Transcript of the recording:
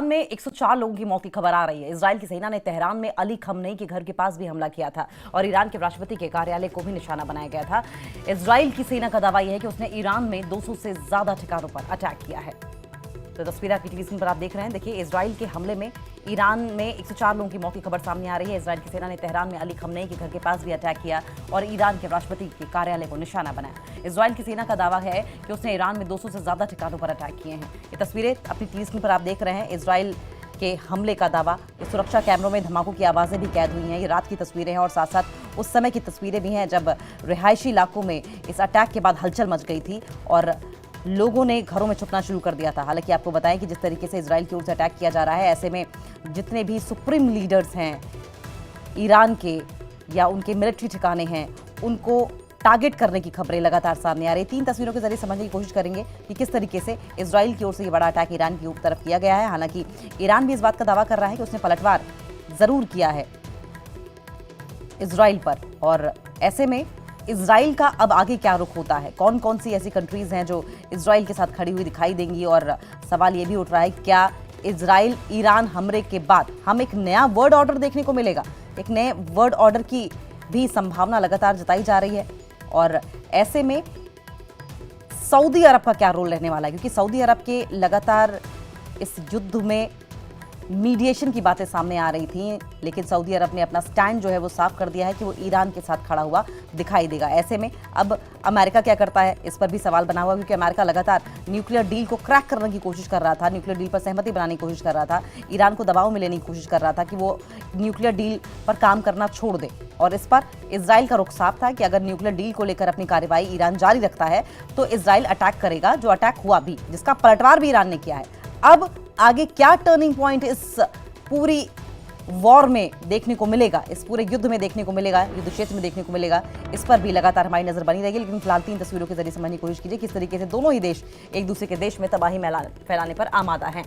में 104 लोगों की मौत की खबर आ रही है। इजराइल की सेना ने तेहरान में अली खमनेई के घर के पास भी हमला किया था और ईरान के राष्ट्रपति के कार्यालय को भी निशाना बनाया गया था। इजराइल की सेना का दावा यह है कि उसने ईरान में 200 से ज्यादा ठिकानों पर अटैक किया है। तो तस्वीर आपकी टीवी स्क्रीन पर आप देख रहे हैं। देखिए, इजराइल के हमले में ईरान में 104 लोगों की मौत की खबर सामने आ रही है। इजराइल की सेना ने तेहरान में अली खमनेई के घर के पास भी अटैक किया और ईरान के राष्ट्रपति के कार्यालय को निशाना बनाया। इजराइल की सेना का दावा है कि उसने ईरान में 200 से ज्यादा ठिकानों पर अटैक किए हैं। ये तस्वीरें अपनी टीवी स्क्रीन पर आप देख रहे हैं। इजराइल के हमले का दावा, सुरक्षा कैमरों में धमाकों की आवाजें भी कैद हुई हैं। ये रात की तस्वीरें हैं और साथ साथ उस समय की तस्वीरें भी हैं जब रिहायशी इलाकों में इस अटैक के बाद हलचल मच गई थी और लोगों ने घरों में छुपना शुरू कर दिया था। हालांकि आपको बताएं कि जिस तरीके से इजराइल की ओर से अटैक किया जा रहा है, ऐसे में जितने भी सुप्रीम लीडर्स हैं ईरान के या उनके मिलिट्री ठिकाने हैं, उनको टारगेट करने की खबरें लगातार सामने आ रही है। 3 तस्वीरों के जरिए समझने की कोशिश करेंगे कि किस तरीके से इजराइल की ओर से ये बड़ा अटैक ईरान की तरफ किया गया है। हालांकि ईरान भी इस बात का दावा कर रहा है कि उसने पलटवार जरूर किया है इजराइल पर, और ऐसे में इजराइल का अब आगे क्या रुख होता है, कौन कौन सी ऐसी कंट्रीज हैं जो इजराइल के साथ खड़ी हुई दिखाई देंगी। और सवाल ये भी उठ रहा है, क्या इजराइल ईरान हमले के बाद हम एक नया वर्ल्ड ऑर्डर देखने को मिलेगा। एक नए वर्ल्ड ऑर्डर की भी संभावना लगातार जताई जा रही है। और ऐसे में सऊदी अरब का क्या रोल रहने वाला है, क्योंकि सऊदी अरब के लगातार इस युद्ध में मीडिएशन की बातें सामने आ रही थी, लेकिन सऊदी अरब ने अपना स्टैंड जो है वो साफ कर दिया है कि वो ईरान के साथ खड़ा हुआ दिखाई देगा। ऐसे में अब अमेरिका क्या करता है, इस पर भी सवाल बना हुआ, क्योंकि अमेरिका लगातार न्यूक्लियर डील को क्रैक करने की कोशिश कर रहा था, न्यूक्लियर डील पर सहमति बनाने की कोशिश कर रहा था, ईरान को दबाव में लेने की कोशिश कर रहा था कि वो न्यूक्लियर डील पर काम करना छोड़ दे। और इस पर इजराइल का रुख साफ था कि अगर न्यूक्लियर डील को लेकर अपनी कार्रवाई ईरान जारी रखता है तो इजराइल अटैक करेगा, जो अटैक हुआ भी, जिसका पलटवार भी ईरान ने किया है। अब आगे क्या टर्निंग पॉइंट इस पूरी वॉर में देखने को मिलेगा, इस पूरे युद्ध में देखने को मिलेगा, युद्ध क्षेत्र में देखने को मिलेगा, इस पर भी लगातार हमारी नजर बनी रहेगी। लेकिन फिलहाल 3 तस्वीरों के जरिए समझने की कोशिश कीजिए किस तरीके से दोनों ही देश एक दूसरे के देश में तबाही फैलाने पर आमादा हैं।